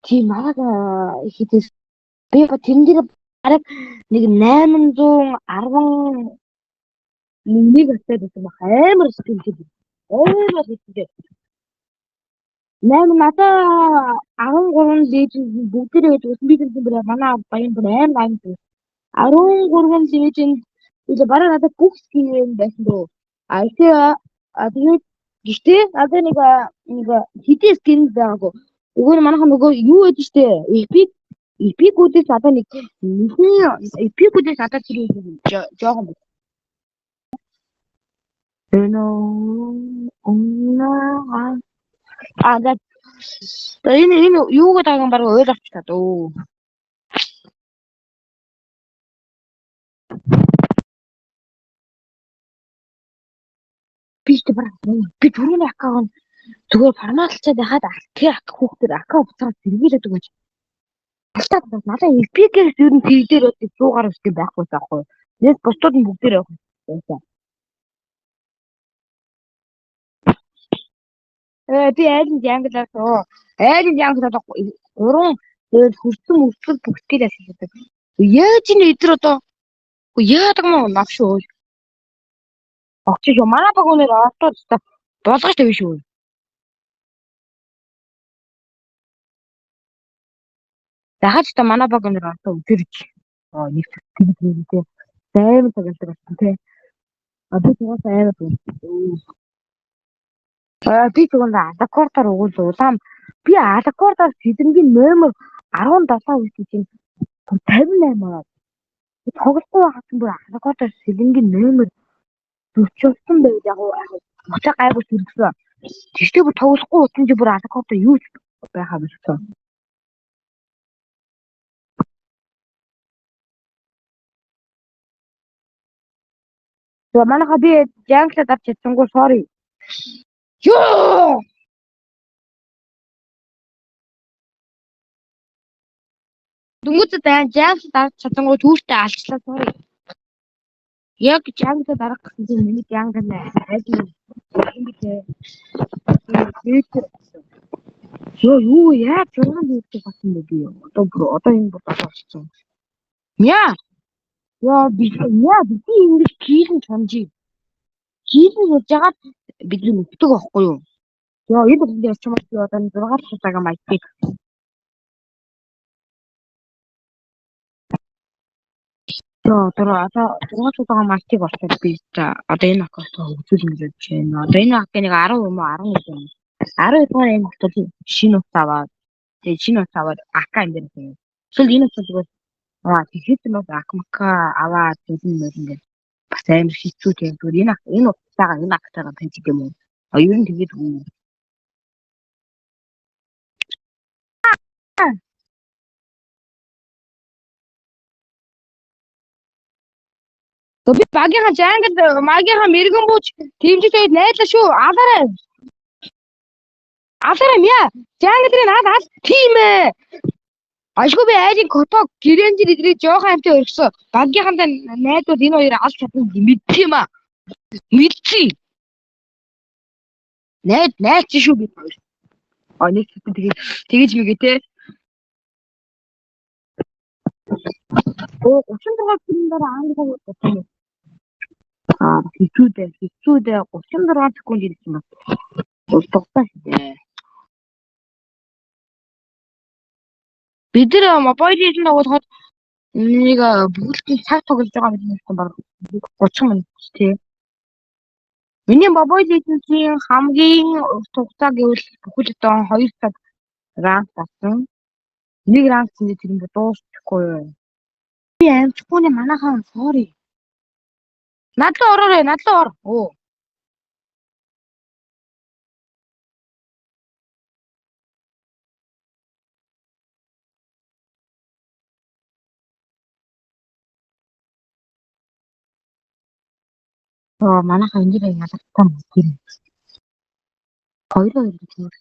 Тийм манайх хийдээс би тэрэн дээр бараг нэг 811 атаад байсан баг амар сэтгэлтэй. Амар сэтгэлтэй. 8 надаа 13 леженд бүгдээрээ гэж үсэн би тэрэн дээр манай баян бүр амар аймаг. 13 леженд или бараг надад бүх скин байсан дөө. А тэгээд гэхдээ надад нэг хитэ скин байгаагүй. Өгөр манайхан нөгөө юу гэдэг штэ эпикүүдээс надад нэг эпикүүдээс надад тэр жоохон за энэ юу гэдэг юм баг ойлгоч та дөө. Би түрүүний аккаунт зүгээр форматлцаад яхад тэр хүүхдэр аккаунт буцаад зэрэгүүлээд өгөөч. Тастаа надад эпикээс ер нь тэр дээр 100 гаруй скин байхгүй байхгүй. Нэг бусдууд нь бүгдээр явах байсан. Би айлын jangle-аас айлын jangle-аас 3 тэгээд хөрсөн мөсгөл бүгдээр ашигладаг. Яаж энэ өдөр одоо яадаг мó навшгүй. Огч юу манай баг өнөр олдоод болгож тавь шүү. Дахиж та манай баг өнөр олдоо үтэрч. Нэг тийм сайн цагаалдаг байсан тий. Одоо тэгээс аймаг байна. Би тэгвэл Алакортоор угуул улаан би Алакортоор сэдэнгийн номер 17 үсэж чинь 58 тоглохгүй хатсан бүр Алакортоор сэдэнгийн номер 40 байв яг уцаа гайгүй хэрэгсэн. Тэгтээ бүр тоглохгүй утсан чи бүр Алакортоор юу байхаа бэлсэн. За манайха би jangle-д авч чадсангүй sorry. Ёо! Дүнгийн jangle-д авч чадсангүй түүштэй алчлаа sorry. Яг jangle дарах гэсэн чинь миний jangle айдын ингэдэй. Юу яа 6 минут болсон бэ би. Одоо энэ бүр болчихсон. Яа би ингэж хийлэн чамжи. Хийлэн болж ягаад бидний өгдөг байхгүй юу? Энэ бүхэн дээр чамд би одоо 6 цагаа маягтыг. Одоо 6 цагаа маягтыг болчиход би одоо энэ аккаунтаа хөгжүүлнэ гэж байна. Одоо энэ аккаунтыг нэг 10 юм уу 11 юм. 12 дугаар анги болтол шинэ ус аваад тэгээд шинэ ус аваад акка юм дээр тийм. Эсвэл энэ ус зүгээр тэгэхэд нь акмака аваад тийм юм ингээд бас амар хэцүү тийм. Зүгээр энэ утсаага энэ актаага пенсиг юм уу? Ер нь тэгээд би багийнхаа jangle магийнхаа мэрэгэн бууч тэмцэж байд найдлаа шүү. Алаарай яа. Jangle-ийг надад тийм ээ. Ашгүй би айлын котог гэрэнжир идрээ жоохон амтаа өргөсөн. Багийнхаа найдууд энэ хоёр алж чадна мэдчих юм аа. Мэдчихий. Найд чи шүү би хоёр. Нэг тэгэж мэгээ те. 36 секундаар ангилаа болчихсон. Хэцүү дээ 36 секунд ирсэн байна. Дуусах дээ. Бид нар мобайл хийж нагуулахад нэг бүгд цаг тоглож байгаа юм байна. 30 минут тий. Миний мобайл хийж хамгийн хугацаа гэвэл бүхэл одоо 2 цаг ранг авсан. Нэг ранг чинь тэр юм дуусчихгүй юу? Би амжихгүй нэ манайхаа sorry. Надлаа ороорой, надлаа ор. Манайхаа энэ дээр ялгалтаа мөн. Хоёроо ирэх.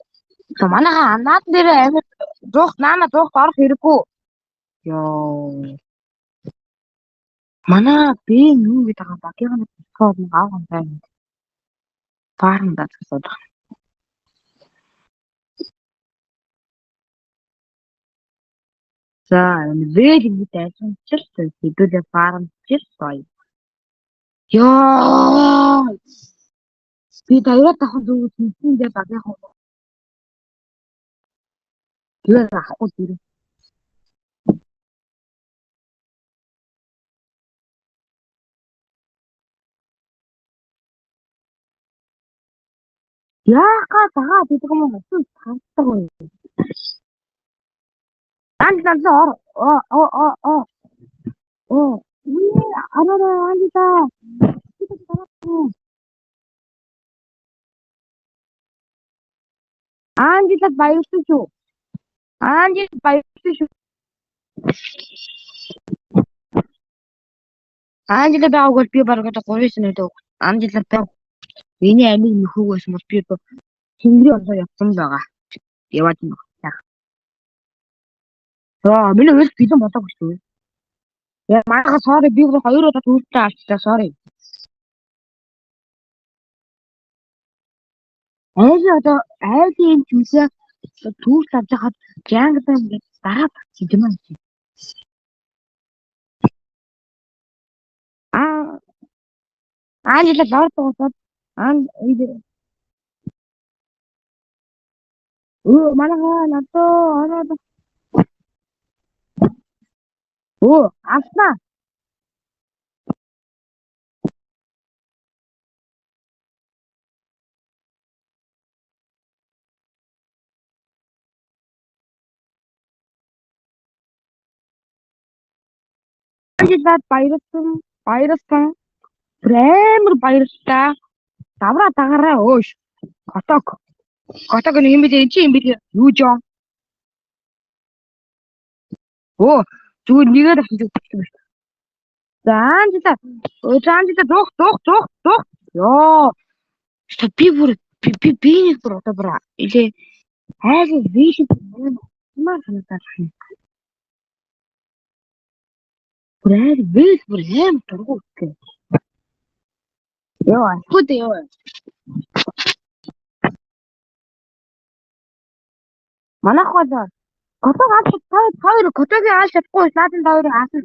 Манайхаа наад дээр амир наана зуух орох хэрэггүй. Ёо. Манай би юу гэдэг байгаа багийн код аав юм байна. Баарна даа гэсэн. За вээл ингэж ажиллаж хэдүүлээ фармчилсан. Яа. Би даяараа тахын зүгт хийсэндээ багийн хоо. Тэгээд авахгүй дэрэ. Яагаа дагаа гэдэг юм уу? Тантдаг юм. Ан ор. Оо. Араа андита. Андита баярлсан шүү. Андит баярлсан шүү. Андита байгаагүй би бараг одоо 3 өдөр Андита байг. Миний амиг нөхөөс мод би Тэнгэрийн орноо явсан байгаа. Яваад юм байна. Миний үйл бэлэн болоогүй шүү. Яа манайха sorry би бүр 2 удаа түүхтэй авчихлаа sorry. Одоо айлын юмсаа түүх авч хахад жангдан ингээд дараа батчих юм аа. Ангила лордоосод манайха надад ороод авснаа. Ангилаад баярлсан. Прэмер баярлалаа. Давраа дагараа өөш. Коток нь юм бий чи юм бий юу жоо. Зүгээр нэгээр авчих юм. Заанжита дух. Ёо. Би нэг бүр одоо бра. Илээ хайр виш маар санагдаад байна. Бүрээр виш бүр хэм тургуу гэх. Ёо, хүүд ёо. Манайх бол котог авч хоёр котогийн ааш чадахгүй наадын таврын аасан.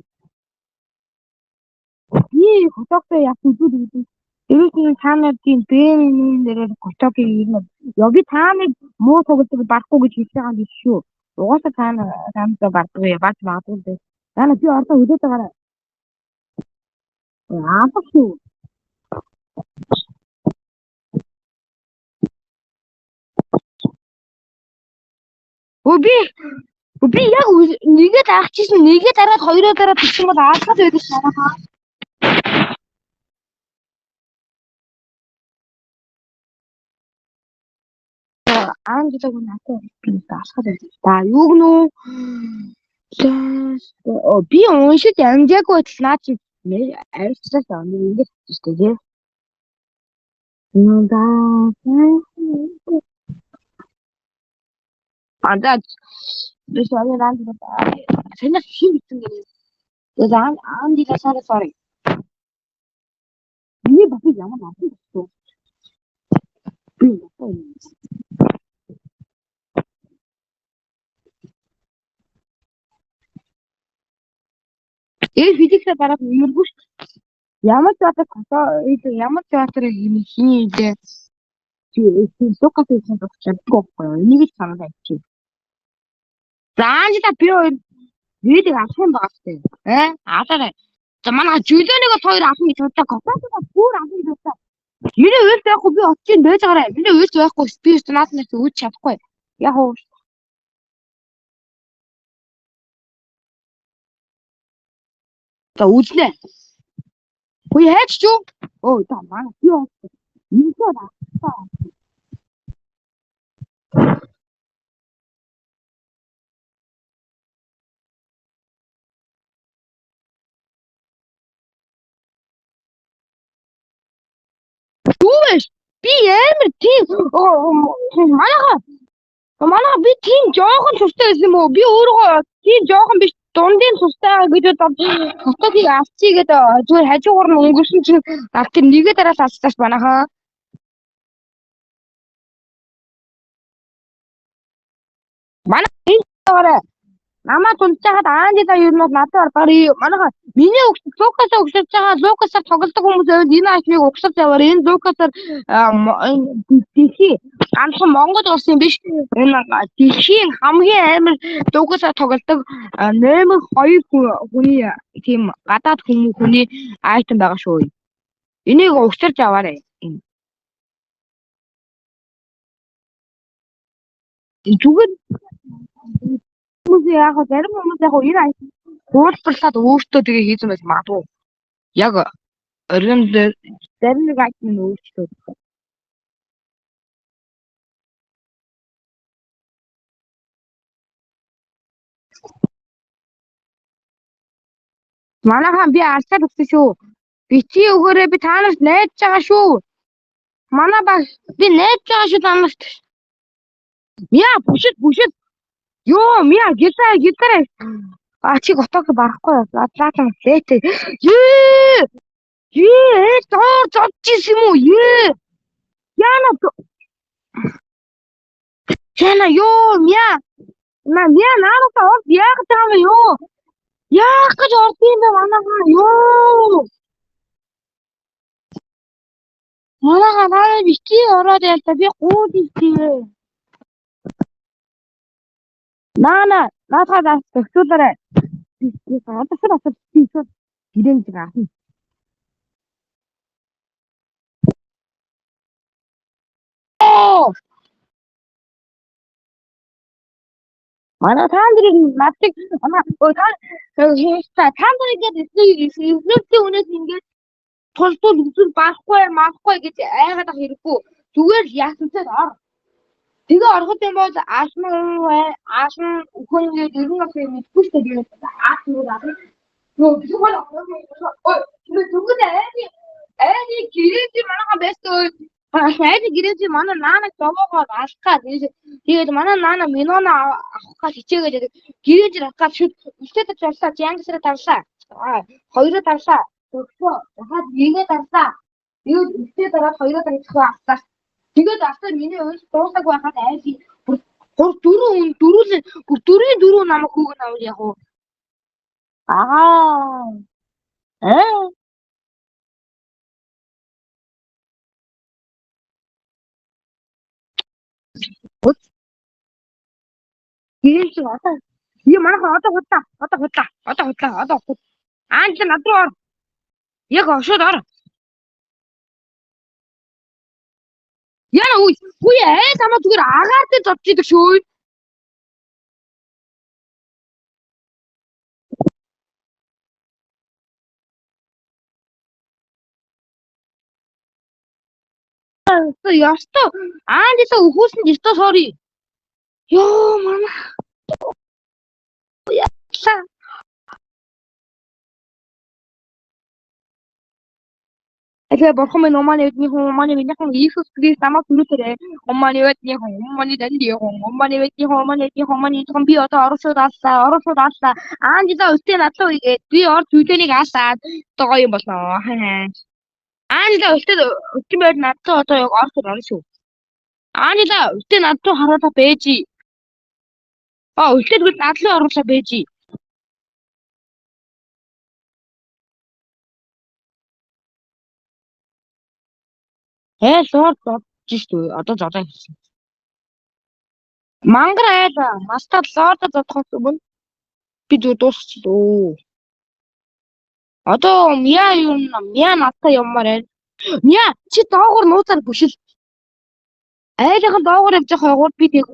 Котогтой явсан зүг гэдэг. Тэрийн таануудын бэний нэрээр котогийн юм. Яги тааныг муу тоглож барахгүй гэж хэлж байгаа юм биш шүү. Угаасаа таанаа бардгүй бац магадгүй. Яна би ордоо хөдөөд байгаа. Аахгүй. Би яг нэгээд авчихсан нэгээд дараад хоёроо дараад бичсэн бол аалгад байдаг санаа. Ангилаг надад би асахад байдаг. Та юу гэнэ үү? Би уншиж амжаагүй байтал наа чи арьсаас ингэж хэлдэг тийм. This one and then a few things. The Andy sorry. You but we are not so. If we take the part of your bush, Yamata Yamata in the look at the center of go for any kind of action. The Angela Pure reading at home basket. After that, the man has chosen to go to me to talk about poor after. You know, if there could be a chin better, you know, if there could be a not to which I've quit. Yahoo. The woods net. We had to. Oh, the man, you said that. PM team. Манай би тийм жоохон тустай байсан юм уу? Би өөрөө тийм жоохон биш дундын тустай гэж бодож хотыг авчихгээд зүгээр хажуугаар нь өнгөрсөн чинь тэр нэгэ дараас алцтаас манайхаа. Манай энэ байгаарай. Намаа тулчаад аандаа ер нь надад барыг манайха миний Лукасаа өгсөж байгаа Лукасаар тоглодог хүмүүс байвал энэ ачмыг угсаж яваар энэ Лукасаар дэлхий ганцхан Монгол улсын биш энэ дэлхийн хамгийн амар Лукасаар тоглодог номер 2 хүний тийм гадаад хүний айтем байгаа шүү. Энийг угсаж яваарай. Зүгээр хүмүүс яг зарим хүмүүс яг энэ айтем хуулбарлаад өөртөө тэгээ хийсэн байж магадгүй. Яг оройн зарим нэг айтем нь өөрчлөө. Манайхан би алсаад өгсөн шүү. Бити өгөөрэй би та нарт найдаж байгаа шүү. Манай баг би найдаж байгаа шүү та нарт. Мя бүшид. Ёо мя гитараа. Чи готог барахгүй. Атлаатан лээтэй. Тоор зодчихсан юм уу? Яна ёо мя. Мя наанасаа орд яг таамаа ёо. Яах гэж орд юм бэ манайхаа ёо. Манайхаа нараа бити ороод ял та би гууд ихтэй. Наана наатаа зөвшөөрөөрэй. Би саадасаа тийшээ гэрэнж байгаа. Манай таандрын надыг таандрын гэдэг үнээс ингээд тултууд үзүүл барахгүй гэж айгаад ах хэрэггүй. Зүгээр яасантай ор. Тэгээ ороход юм бол аашн үхэнгээд ерөн ах юм мэдгүй шүү дээ. Аашнууд ах. Юу зүгээр зүгээр айны гэрээч манайхан байсан. Хайр гэрээч манай наанаг зовоогоо алхаад тэгээд манай наана минона авах гэж хичээгээд гэрээж авахад шүд өстэйд тавьсаа Жангисраа тавьсаа. Хоёроо тавьсаа. Тэгсэн хаад нэгээ тавьсаа. Тэгээд өстэй дараа хоёроо тавьчих авсаа. Тэгээд авсаа миний уйлс дуусаг байхад айли дөрвөн намайг хүүг навал яг уу. Гэрээч одоо манайхан одоо худлаа. Аанч над руу ор. Яг ошоод ор. Яна үгүй тамаа зүгээр агаар дээр зодчихдаг шүү. Ёстой аандаа өхүүлсэн ёстой sorry. Ёо манай. Яа. Тэгээ бурхан минь умааны өдний хүн умааны минийхэн Иесус Христ намайг түрүүтэрээ умааны өдний хүн умааны дандий хүн умааны өдний хүн умааны хүн би одоо оршууд аллаа аандаа өстэй надлаа үгээд би орж үлэнийг аасаад одоо гоё юм болно аандаа өстэй өчмөр надлаа одоо яг оршууд орно шүү аандаа өстэй надлаа хараад бэжи өстэй тэгвэл надлаа оруулаа бэжи суур зодчих шүү. Одоо зодоо хэлсэн. Мангар айла мастад лорд зодохоос өмнө би зүр дуусчихлоо. Одоо мя надтай юммаар байна. Мя чи доогоор нууцаар бүшил. Айлынхан доогоор явж байгаа хойгоор би тэг.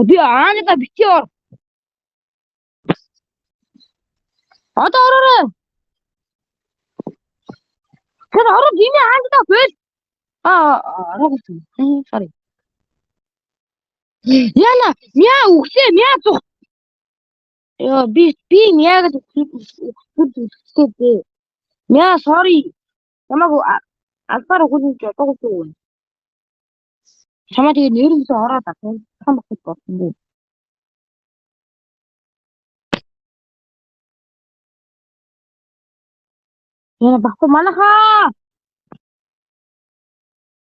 Би аанаа бити ор. Одоо ороо. Тэр ороо дими аанаа бэл. Ороогүй. Sorry. Яна, мя үхсээ, мя зүх. Ёо би мяг үхсээ. Мя sorry. Ямаагүй албаар өгүүлж одоогүй шүү. Чамаа тэгээ нэрнээс ороод авсан. Хан багт болсон дээ. Яна багт манайхаа